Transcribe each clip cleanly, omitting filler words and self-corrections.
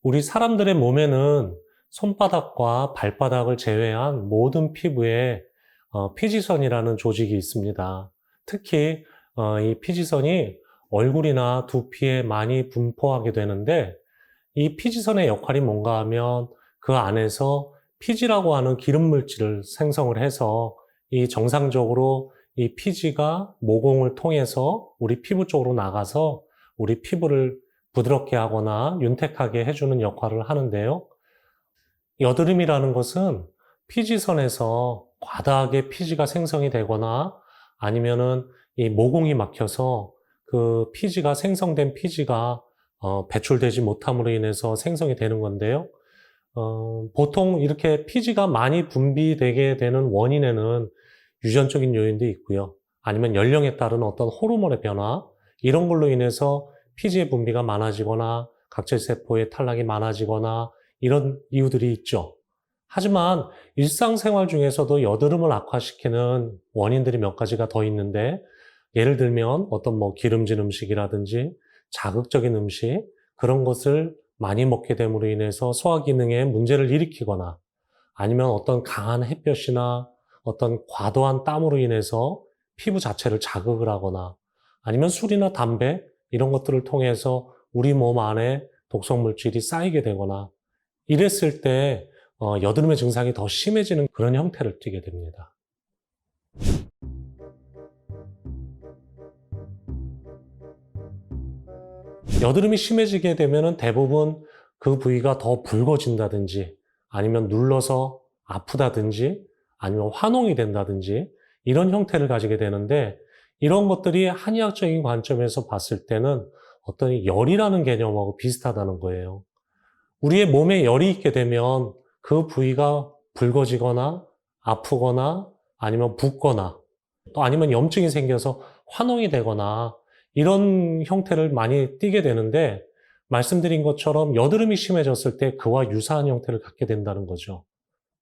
우리 사람들의 몸에는 손바닥과 발바닥을 제외한 모든 피부에 피지선이라는 조직이 있습니다. 특히 이 피지선이 얼굴이나 두피에 많이 분포하게 되는데, 이 피지선의 역할이 뭔가 하면 그 안에서 피지라고 하는 기름 물질을 생성을 해서 이 정상적으로 이 피지가 모공을 통해서 우리 피부 쪽으로 나가서 우리 피부를 부드럽게 하거나 윤택하게 해주는 역할을 하는데요. 여드름이라는 것은 피지선에서 과다하게 피지가 생성이 되거나 아니면은 이 모공이 막혀서 그 피지가 생성된 피지가 배출되지 못함으로 인해서 생성이 되는 건데요. 보통 이렇게 피지가 많이 분비되게 되는 원인에는 유전적인 요인도 있고요. 아니면 연령에 따른 어떤 호르몬의 변화, 이런 걸로 인해서 피지의 분비가 많아지거나 각질세포의 탈락이 많아지거나 이런 이유들이 있죠. 하지만 일상생활 중에서도 여드름을 악화시키는 원인들이 몇 가지가 더 있는데, 예를 들면 어떤 기름진 음식이라든지 자극적인 음식, 그런 것을 많이 먹게 됨으로 인해서 소화 기능에 문제를 일으키거나, 아니면 어떤 강한 햇볕이나 어떤 과도한 땀으로 인해서 피부 자체를 자극을 하거나, 아니면 술이나 담배 이런 것들을 통해서 우리 몸 안에 독성 물질이 쌓이게 되거나, 이랬을 때 여드름의 증상이 더 심해지는 그런 형태를 띠게 됩니다. 여드름이 심해지게 되면 대부분 그 부위가 더 붉어진다든지, 아니면 눌러서 아프다든지, 아니면 화농이 된다든지 이런 형태를 가지게 되는데, 이런 것들이 한의학적인 관점에서 봤을 때는 어떤 열이라는 개념하고 비슷하다는 거예요. 우리의 몸에 열이 있게 되면 그 부위가 붉어지거나 아프거나 아니면 붓거나, 또 아니면 염증이 생겨서 화농이 되거나 이런 형태를 많이 띠게 되는데, 말씀드린 것처럼 여드름이 심해졌을 때 그와 유사한 형태를 갖게 된다는 거죠.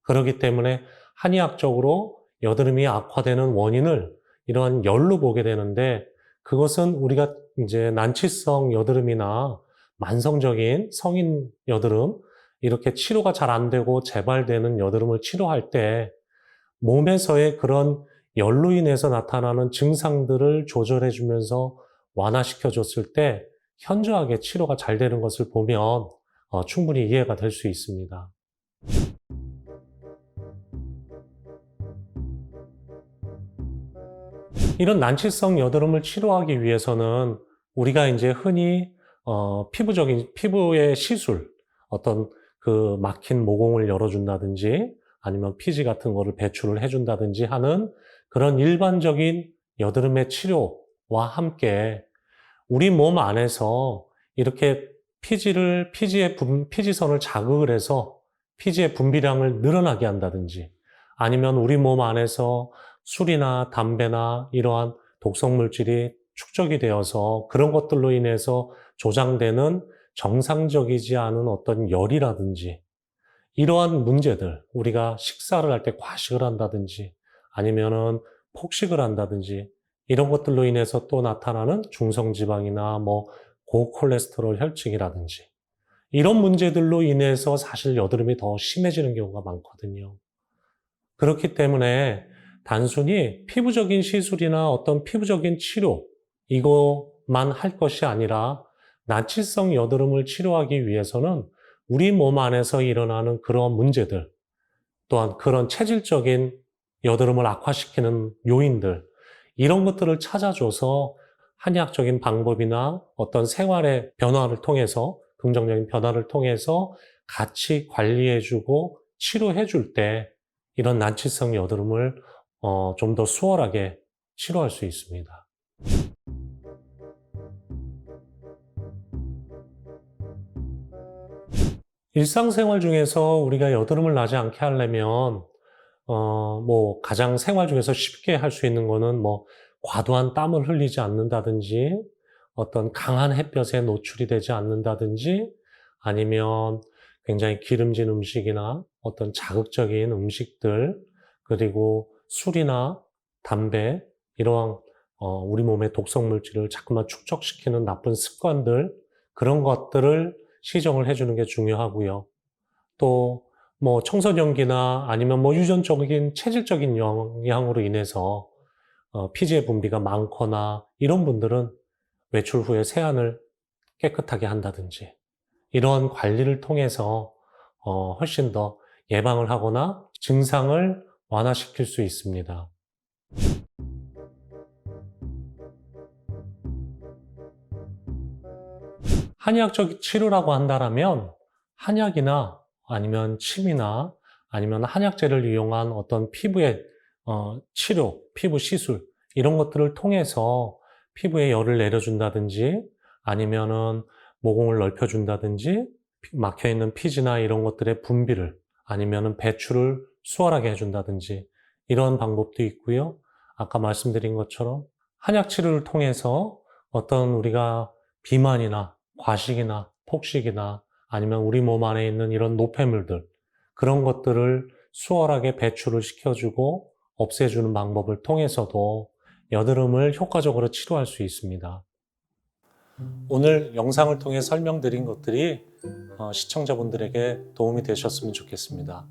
그렇기 때문에 한의학적으로 여드름이 악화되는 원인을 이러한 열로 보게 되는데, 그것은 우리가 이제 난치성 여드름이나 만성적인 성인 여드름, 이렇게 치료가 잘 안 되고 재발되는 여드름을 치료할 때 몸에서의 그런 열로 인해서 나타나는 증상들을 조절해 주면서 완화시켜 줬을 때 현저하게 치료가 잘 되는 것을 보면 충분히 이해가 될 수 있습니다. 이런 난치성 여드름을 치료하기 위해서는 우리가 이제 흔히 피부의 시술, 어떤 그 막힌 모공을 열어준다든지 아니면 피지 같은 거를 배출을 해준다든지 하는 그런 일반적인 여드름의 치료와 함께 우리 몸 안에서 이렇게 피지선을 자극을 해서 피지의 분비량을 늘어나게 한다든지, 아니면 우리 몸 안에서 술이나 담배나 이러한 독성 물질이 축적이 되어서 그런 것들로 인해서 조장되는 정상적이지 않은 어떤 열이라든지, 이러한 문제들, 우리가 식사를 할 때 과식을 한다든지 아니면은 폭식을 한다든지 이런 것들로 인해서 또 나타나는 중성지방이나 고콜레스테롤 혈증이라든지 이런 문제들로 인해서 사실 여드름이 더 심해지는 경우가 많거든요. 그렇기 때문에 단순히 피부적인 시술이나 어떤 피부적인 치료, 이것만 할 것이 아니라 난치성 여드름을 치료하기 위해서는 우리 몸 안에서 일어나는 그런 문제들, 또한 그런 체질적인 여드름을 악화시키는 요인들, 이런 것들을 찾아줘서 한의학적인 방법이나 어떤 생활의 변화를 통해서, 긍정적인 변화를 통해서 같이 관리해주고 치료해줄 때 이런 난치성 여드름을 좀 더 수월하게 치료할 수 있습니다. 일상생활 중에서 우리가 여드름을 나지 않게 하려면 가장 생활 중에서 쉽게 할 수 있는 거는 과도한 땀을 흘리지 않는다든지, 어떤 강한 햇볕에 노출이 되지 않는다든지, 아니면 굉장히 기름진 음식이나 어떤 자극적인 음식들, 그리고 술이나 담배, 이러한 우리 몸의 독성 물질을 자꾸만 축적시키는 나쁜 습관들, 그런 것들을 시정을 해주는 게 중요하고요. 또 뭐 청소년기나 아니면 뭐 유전적인 체질적인 영향으로 인해서 피지의 분비가 많거나 이런 분들은 외출 후에 세안을 깨끗하게 한다든지 이런 관리를 통해서 훨씬 더 예방을 하거나 증상을 완화시킬 수 있습니다. 한의학적 치료라고 한다면 한약이나 아니면 침이나 아니면 한약재를 이용한 어떤 피부의 치료, 피부 시술 이런 것들을 통해서 피부에 열을 내려준다든지 아니면은 모공을 넓혀준다든지 막혀있는 피지나 이런 것들의 분비를 아니면은 배출을 수월하게 해준다든지 이런 방법도 있고요. 아까 말씀드린 것처럼 한약 치료를 통해서 어떤 우리가 비만이나 과식이나 폭식이나 아니면 우리 몸 안에 있는 이런 노폐물들 그런 것들을 수월하게 배출을 시켜주고 없애주는 방법을 통해서도 여드름을 효과적으로 치료할 수 있습니다. 오늘 영상을 통해 설명드린 것들이 시청자분들에게 도움이 되셨으면 좋겠습니다.